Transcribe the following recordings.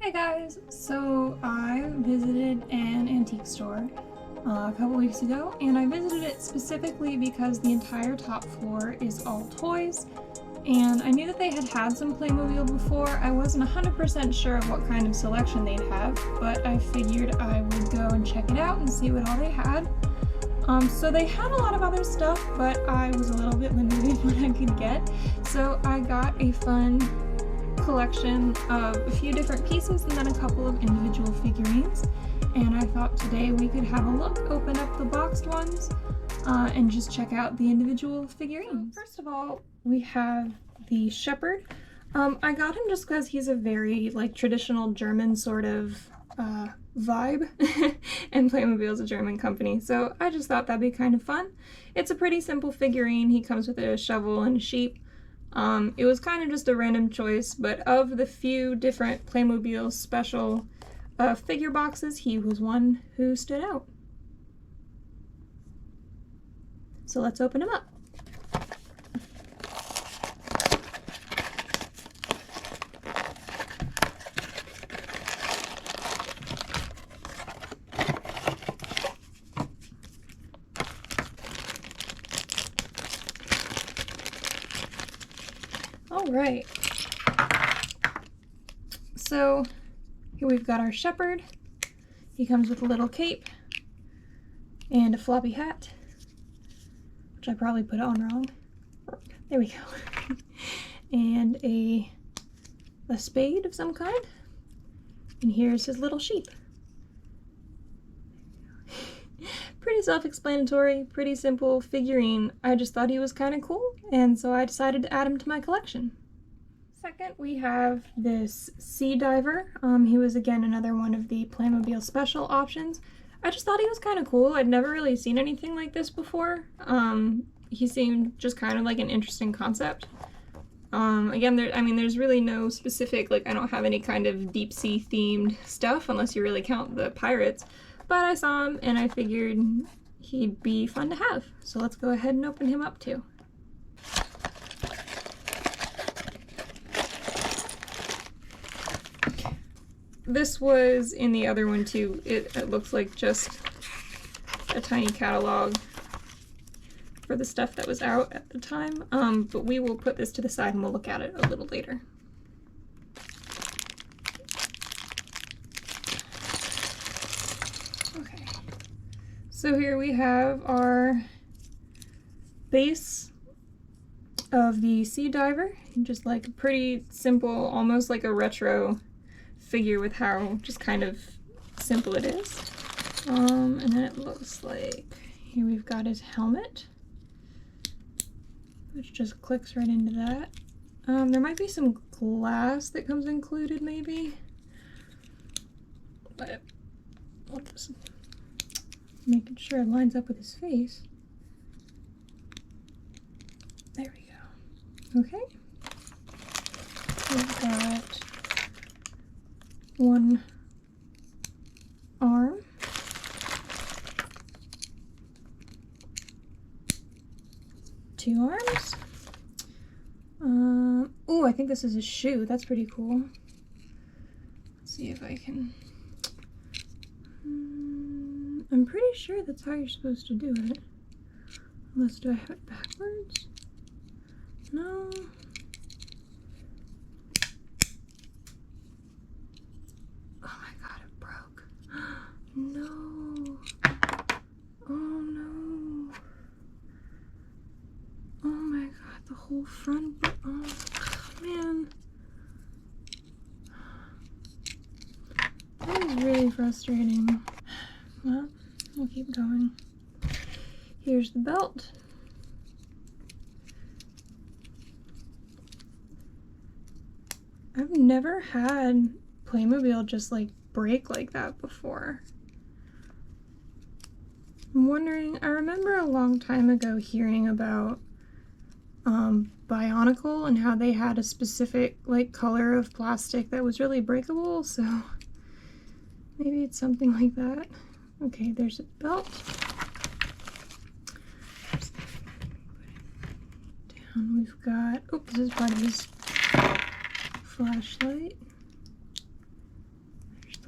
Hey guys! So I visited an antique store a couple weeks ago, and I visited it specifically because the entire top floor is all toys, and I knew that they had some Playmobil before. I wasn't 100% sure of what kind of selection they'd have, but I figured I would go and check it out and see what all they had. So they had a lot of other stuff, but I was a little bit limited in what I could get, so I got a fun collection of a few different pieces and then a couple of individual figurines, and I thought today we could have a look, open up the boxed ones, and just check out the individual figurines. So first of all, we have the shepherd. I got him just because he's a very traditional German sort of vibe, and Playmobil is a German company, so I just thought that'd be kind of fun. It's a pretty simple figurine. He comes with a shovel and a sheep. It was kind of just a random choice, but of the few different Playmobil special figure boxes, he was one who stood out. So let's open him up. Alright, so here we've got our shepherd. He comes with a little cape and a floppy hat, which I probably put on wrong. There we go. And a spade of some kind. And here's his little sheep. Pretty self-explanatory, pretty simple figurine. I just thought he was kind of cool, and so I decided to add him to my collection. Second, we have this sea diver. He was again another one of the Playmobil special options. I just thought he was kind of cool. I'd never really seen anything like this before. He seemed just kind of like an interesting concept. Again, there's really no specific, I don't have any kind of deep sea themed stuff unless you really count the pirates. But I saw him and I figured he'd be fun to have. So let's go ahead and open him up too. This was in the other one too. It looks like just a tiny catalog for the stuff that was out at the time. But we will put this to the side and we'll look at it a little later. So here we have our base of the sea diver, just a pretty simple, almost like a retro figure with how just kind of simple it is. And then it looks like here we've got his helmet, which just clicks right into that. There might be some glass that comes included maybe, but we'll just making sure it lines up with his face. There we go. Okay. We've got one arm. Two arms. Oh, I think this is a shoe. That's pretty cool. Let's see if I can... I'm pretty sure that's how you're supposed to do it. Unless, do I have it backwards? No. Oh my god, it broke. No. Oh no. Oh my god, the whole front. Oh man. That is really frustrating. Well, we'll keep going. Here's the belt. I've never had Playmobil just break like that before. I'm wondering, I remember a long time ago hearing about Bionicle and how they had a specific color of plastic that was really breakable, so maybe it's something like that. Okay, there's a belt. Down we've got, oh, this is part of his flashlight.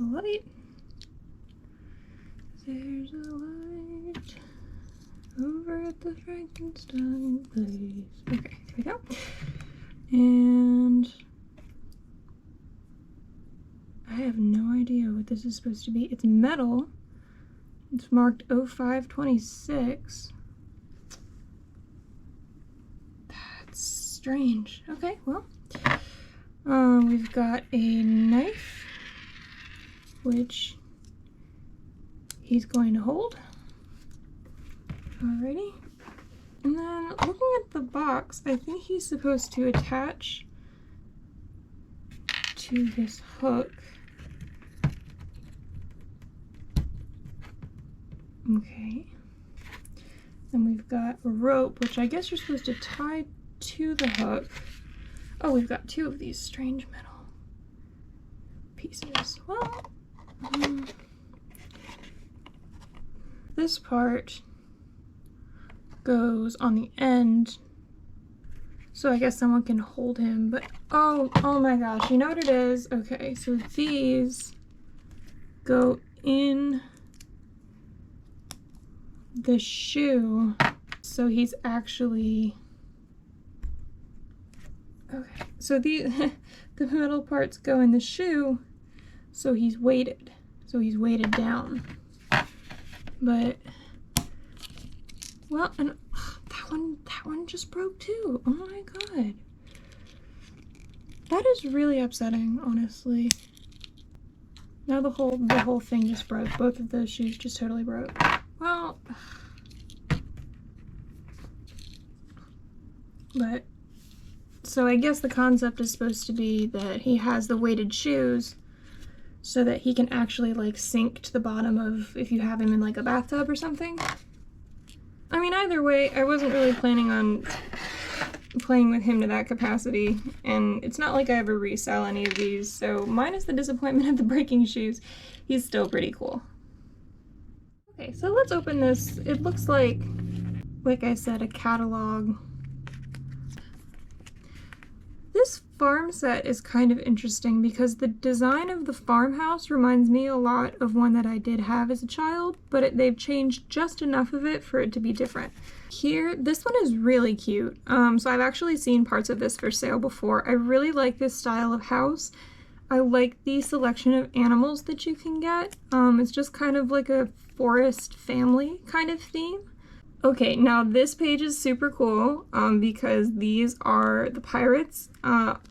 the light. There's a light over at the Frankenstein place. Okay, here we go. And I have no idea what this is supposed to be. It's metal. It's marked 0526. That's strange. Okay, well, we've got a knife, which he's going to hold. Alrighty. And then looking at the box, I think he's supposed to attach to this hook. Okay. Then we've got a rope, which I guess you're supposed to tie to the hook. Oh, we've got two of these strange metal pieces. Well, this part goes on the end, so I guess someone can hold him, but oh my gosh, you know what it is? Okay, so these go in the shoe, so he's actually, okay, so the metal parts go in the shoe, so he's weighted down. But, well, and that one just broke too. Oh my god. That is really upsetting, honestly. Now the whole thing just broke. Both of those shoes just totally broke. Well, but, so I guess the concept is supposed to be that he has the weighted shoes so that he can actually like sink to the bottom of, if you have him in like a bathtub or something. I mean, either way, I wasn't really planning on playing with him to that capacity, and it's not like I ever resell any of these, so minus the disappointment of the breaking shoes, he's still pretty cool. Okay, so let's open this. It looks like I said, a catalog. This farm set is kind of interesting because the design of the farmhouse reminds me a lot of one that I did have as a child, but they've changed just enough of it for it to be different. Here, this one is really cute. So I've actually seen parts of this for sale before. I really like this style of house. I like the selection of animals that you can get. It's just kind of like a forest family kind of theme. Okay, now this page is super cool because these are the pirates.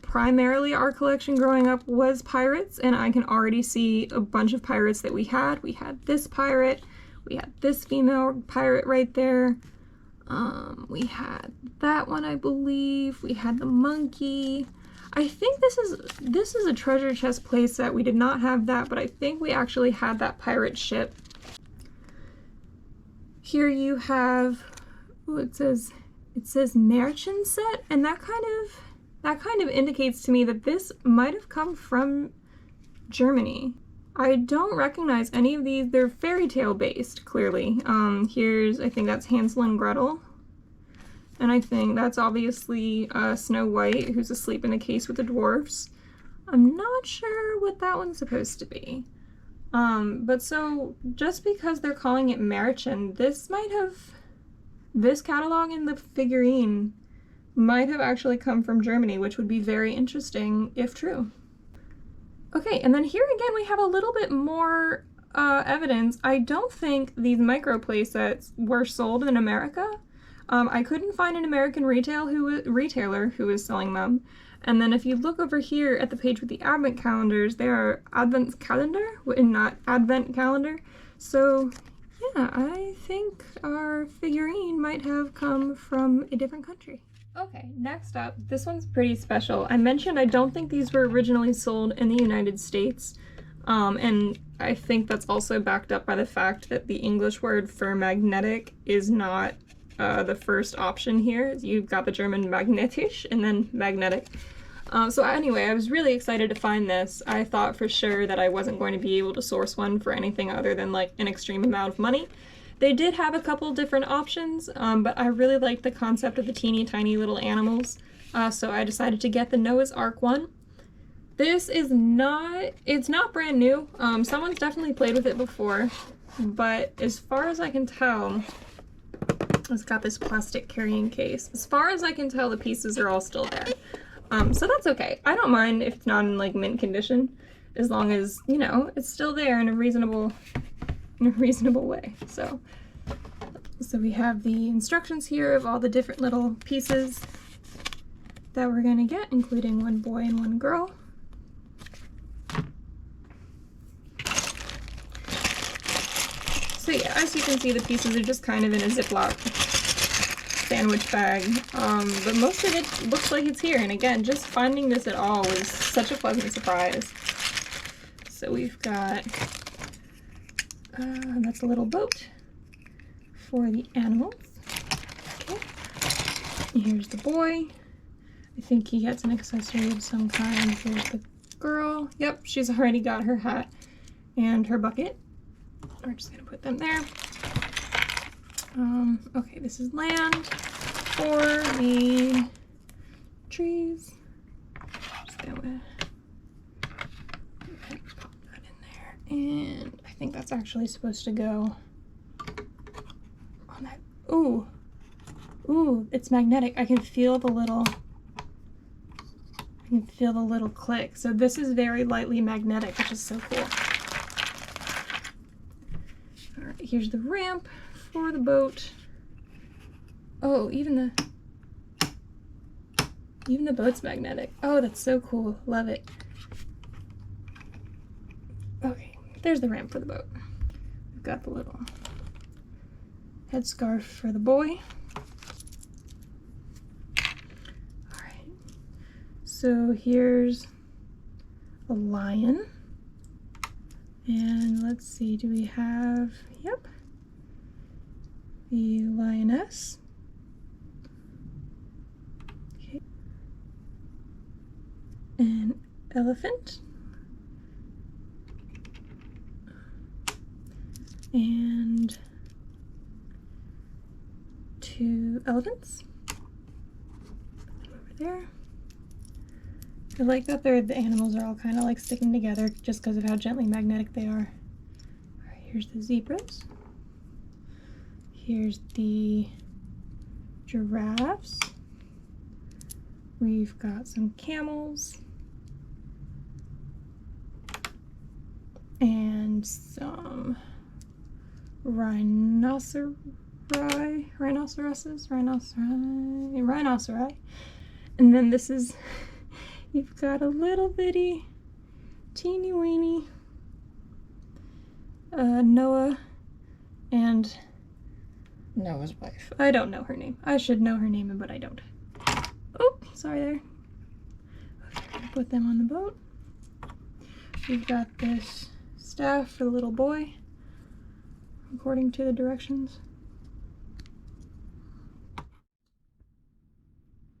Primarily our collection growing up was pirates, and I can already see a bunch of pirates that we had. We had this pirate, we had this female pirate right there. We had that one, I believe. We had the monkey. I think this is a treasure chest playset. We did not have that, but I think we actually had that pirate ship. Here you have, oh, it says Märchen set, and that kind of indicates to me that this might have come from Germany. I don't recognize any of these. They're fairy tale based, clearly. I think that's Hansel and Gretel. And I think that's obviously Snow White, who's asleep in the case with the dwarfs. I'm not sure what that one's supposed to be. But so, just because they're calling it Märchen, this catalog in the figurine might have actually come from Germany, which would be very interesting if true. Okay, and then here again we have a little bit more evidence. I don't think these micro playsets were sold in America. I couldn't find an American retailer who was selling them. And then if you look over here at the page with the advent calendars, they are advent calendar and not advent calendar. So yeah, I think our figurine might have come from a different country. Okay, next up, this one's pretty special. I mentioned I don't think these were originally sold in the United States. And I think that's also backed up by the fact that the English word for magnetic is not the first option here. You've got the German magnetisch and then magnetic. So anyway, I was really excited to find this. I thought for sure that I wasn't going to be able to source one for anything other than like an extreme amount of money. They did have a couple different options, but I really liked the concept of the teeny tiny little animals, so I decided to get the Noah's Ark one. This is not, it's not brand new. Someone's definitely played with it before, but as far as I can tell, it's got this plastic carrying case. As far as I can tell, the pieces are all still there. So that's okay. I don't mind if it's not in like mint condition, as long as, you know, it's still there in a reasonable way. So we have the instructions here of all the different little pieces that we're gonna get, including one boy and one girl. So yeah, as you can see, the pieces are just kind of in a Ziploc sandwich bag, but most of it looks like it's here. And again, just finding this at all was such a pleasant surprise. So we've got, that's a little boat for the animals. Okay. And here's the boy. I think he gets an accessory of some kind. Here's the girl. Yep, she's already got her hat and her bucket. We're just gonna put them there. Okay, this is land for the trees. Just gonna pop that in there. And I think that's actually supposed to go on that. Ooh, it's magnetic. I can feel the little click. So this is very lightly magnetic, which is so cool. All right, here's the ramp for the boat. Oh, even the boat's magnetic. Oh, that's so cool. Love it. Okay, there's the ramp for the boat. We've got the little headscarf for the boy. All right. So here's a lion. And let's see, do we have, yep, the lioness. Okay. An elephant. And 2 elephants. Over there. I like that the animals are all kind of like sticking together just because of how gently magnetic they are. All right, here's the zebras. Here's the giraffes. We've got some camels. And some rhinoceri. And then this is, you've got a little bitty, teeny weeny Noah and Noah's wife. I don't know her name. I should know her name, but I don't. Oh, sorry there. Okay, put them on the boat. We've got this staff for the little boy, according to the directions.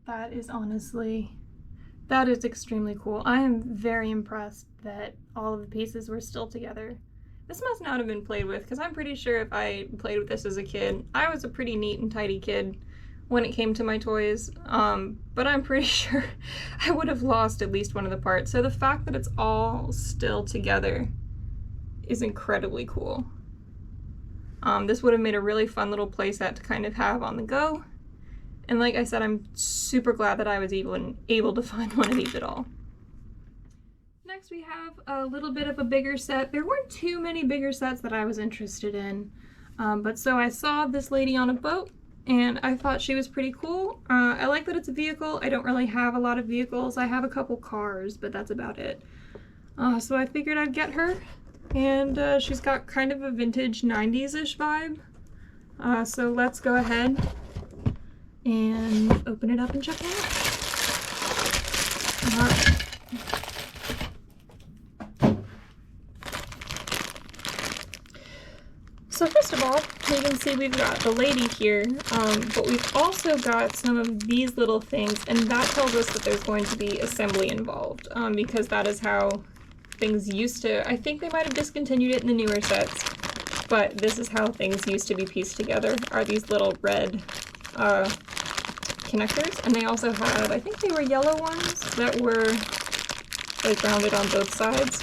That is honestly, that is extremely cool. I am very impressed that all of the pieces were still together. This must not have been played with, because I'm pretty sure if I played with this as a kid, I was a pretty neat and tidy kid when it came to my toys, but I'm pretty sure I would have lost at least one of the parts. So the fact that it's all still together is incredibly cool. This would have made a really fun little playset to kind of have on the go. And like I said, I'm super glad that I was even able to find one of these at all. Next we have a little bit of a bigger set. There weren't too many bigger sets that I was interested in, but so I saw this lady on a boat and I thought she was pretty cool. I like that it's a vehicle. I don't really have a lot of vehicles. I have a couple cars, but that's about it. So I figured I'd get her, and she's got kind of a vintage 90s-ish vibe. So let's go ahead and open it up and check it out. All right. So first of all, you can see we've got the lady here, but we've also got some of these little things, and that tells us that there's going to be assembly involved, because that is how things used to, I think they might have discontinued it in the newer sets, but this is how things used to be pieced together, are these little red connectors, and they also have, I think they were yellow ones that were like rounded on both sides.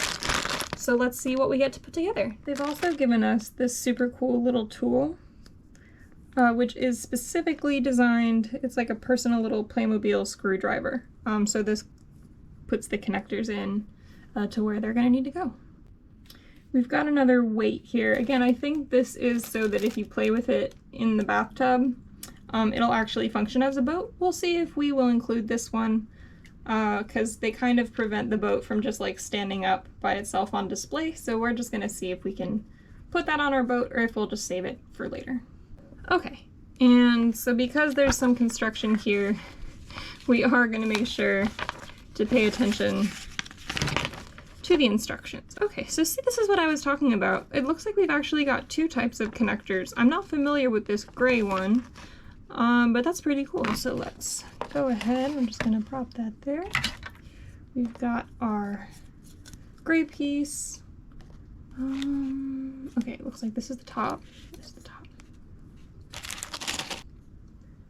So let's see what we get to put together. They've also given us this super cool little tool, which is specifically designed, it's like a personal little Playmobil screwdriver. So this puts the connectors in to where they're gonna need to go. We've got another weight here. Again, I think this is so that if you play with it in the bathtub, it'll actually function as a boat. We'll see if we will include this one, because they kind of prevent the boat from just like standing up by itself on display. So we're just gonna see if we can put that on our boat or if we'll just save it for later. Okay, and so because there's some construction here, we are gonna make sure to pay attention to the instructions. Okay, so see, this is what I was talking about. It looks like we've actually got two types of connectors. I'm not familiar with this gray one, but that's pretty cool. So let's go ahead. I'm just gonna prop that there. We've got our gray piece. Okay, it looks like this is the top. This is the top.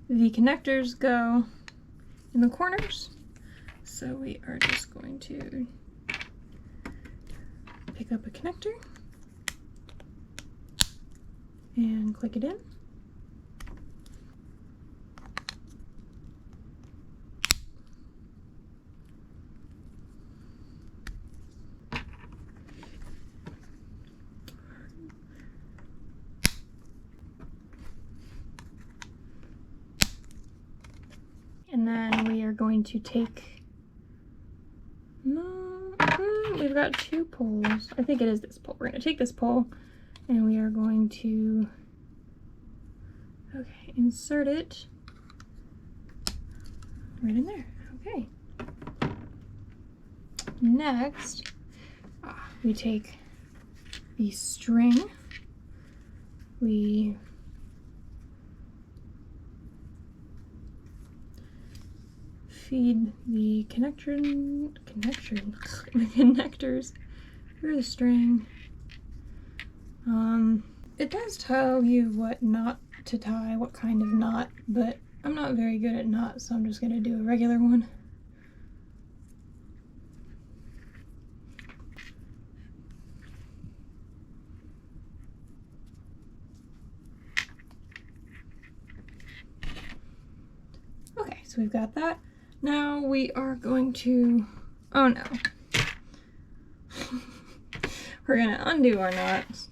The connectors go in the corners. So we are just going to pick up a connector and click it in. And then we are going to take, we've got two poles. I think it is this pole. We're going to take this pole and we are going to, okay, insert it right in there. Okay. Next, we take the string, we feed the connectors through the string. It does tell you what knot to tie, what kind of knot, but I'm not very good at knots, so I'm just gonna do a regular one. Okay, so we've got that. Now we are going to, oh no. We're gonna undo our knots.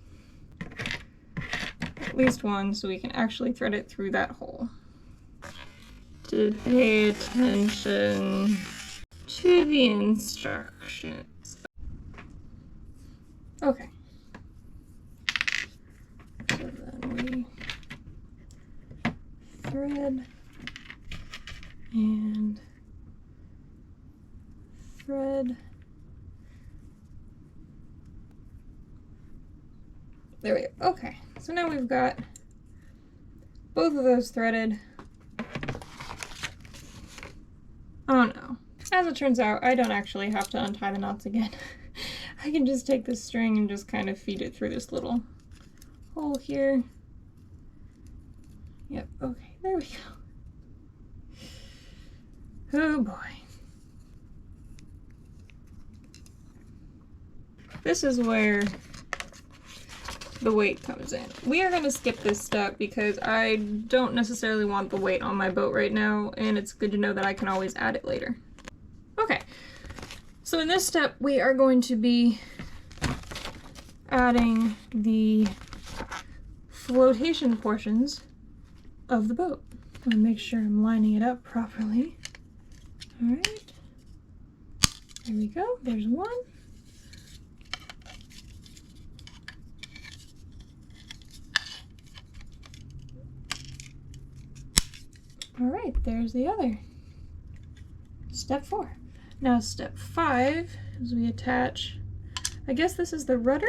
At least one, so we can actually thread it through that hole. To pay attention to the instructions. Okay. So then we thread and thread. There we go. Okay, so now we've got both of those threaded. Oh no. As it turns out, I don't actually have to untie the knots again. I can just take this string and just kind of feed it through this little hole here. Yep, okay, there we go. Oh boy. This is where the weight comes in. We are going to skip this step because I don't necessarily want the weight on my boat right now, and it's good to know that I can always add it later. Okay, so in this step we are going to be adding the flotation portions of the boat. I'm going to make sure I'm lining it up properly. Alright, there we go, there's one. Alright, there's the other. Step 4. Now step 5 is we attach, I guess this is the rudder,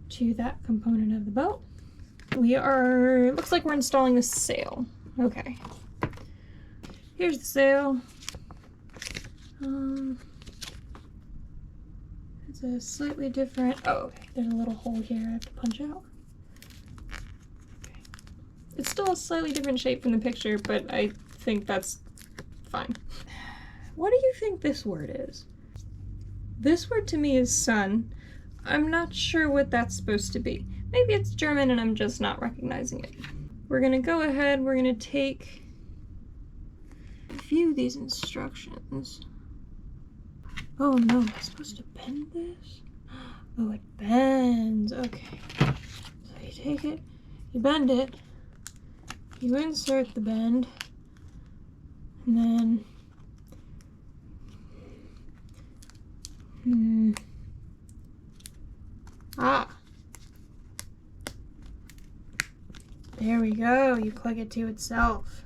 to that component of the boat. We are, looks like we're installing the sail. Okay. Here's the sail. It's a slightly different, oh okay, there's a little hole here I have to punch out. It's still a slightly different shape from the picture, but I think that's fine. What do you think this word is? This word to me is sun. I'm not sure what that's supposed to be. Maybe it's German and I'm just not recognizing it. We're gonna go ahead, we're gonna take a few of these instructions. Oh no, am I supposed to bend this? Oh, it bends, okay. So you take it, you bend it, you insert the bend, and then there we go, you click it to itself.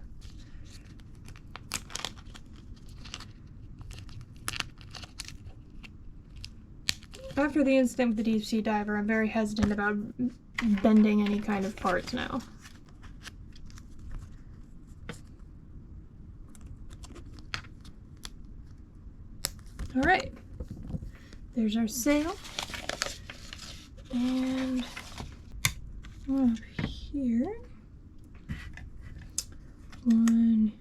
After the incident with the deep sea diver, I'm very hesitant about bending any kind of parts now. All right, there's our sail. And up here, one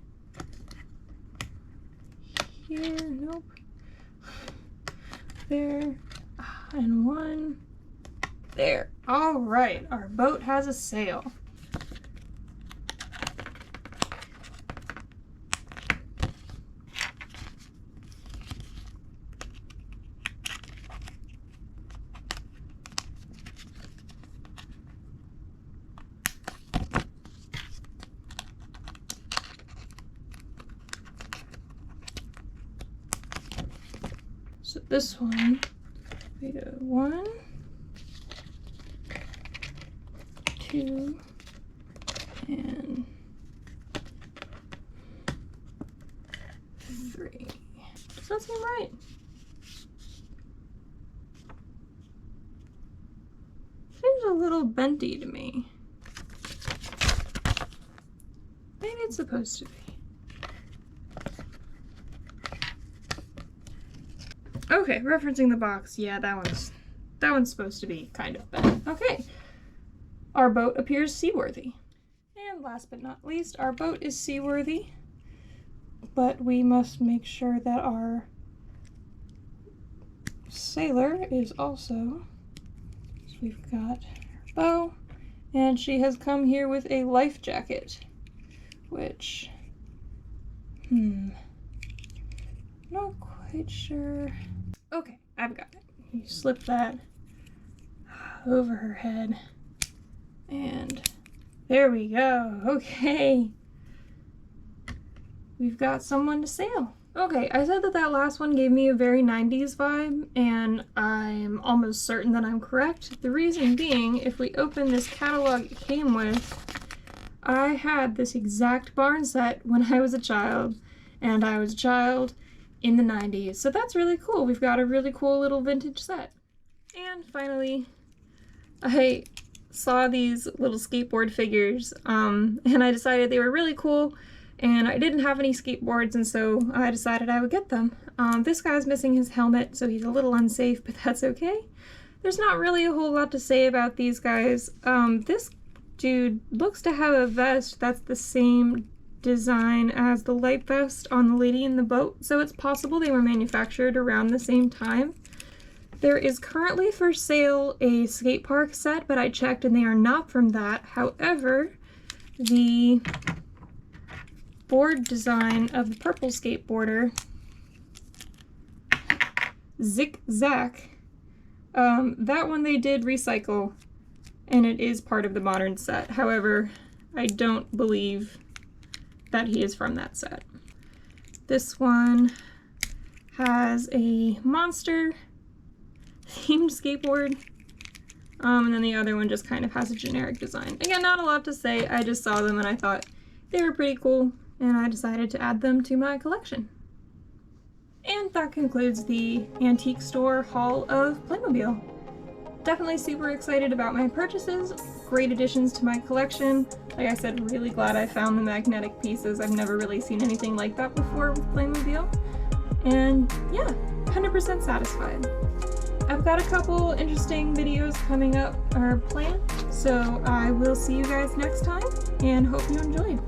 here, nope, there, and one there. All right, our boat has a sail. So this one, we go 1, 2, and 3. Does that seem right? Seems a little benty to me. Maybe it's supposed to be. Okay, referencing the box, yeah, that one's supposed to be kind of bent. Okay, our boat appears seaworthy. And last but not least, our boat is seaworthy, but we must make sure that our sailor is also. So we've got her bow, and she has come here with a life jacket, which, not quite sure. Okay, I've got it. You slip that over her head, and there we go. Okay, we've got someone to sail. Okay, I said that last one gave me a very 90s vibe, and I'm almost certain that I'm correct. The reason being, if we open this catalog it came with, I had this exact barn set when I was a child, and I was a child in the 90s. So that's really cool. We've got a really cool little vintage set. And finally, I saw these little skateboard figures, and I decided they were really cool, and I didn't have any skateboards, and so I decided I would get them. This guy's missing his helmet, so he's a little unsafe, but that's okay. There's not really a whole lot to say about these guys. This dude looks to have a vest that's the same design as the light vest on the lady in the boat, so it's possible they were manufactured around the same time. There is currently for sale a skate park set, but I checked and they are not from that. However, the board design of the purple skateboarder, Zick Zack, that one they did recycle, and it is part of the modern set. However, I don't believe that he is from that set. This one has a monster themed skateboard, and then the other one just kind of has a generic design. Again, not a lot to say, I just saw them and I thought they were pretty cool, and I decided to add them to my collection. And that concludes the antique store haul of Playmobil. Definitely super excited about my purchases, great additions to my collection. Like I said, really glad I found the magnetic pieces. I've never really seen anything like that before with Playmobil. And yeah, 100% satisfied. I've got a couple interesting videos coming up or planned, so I will see you guys next time and hope you enjoyed.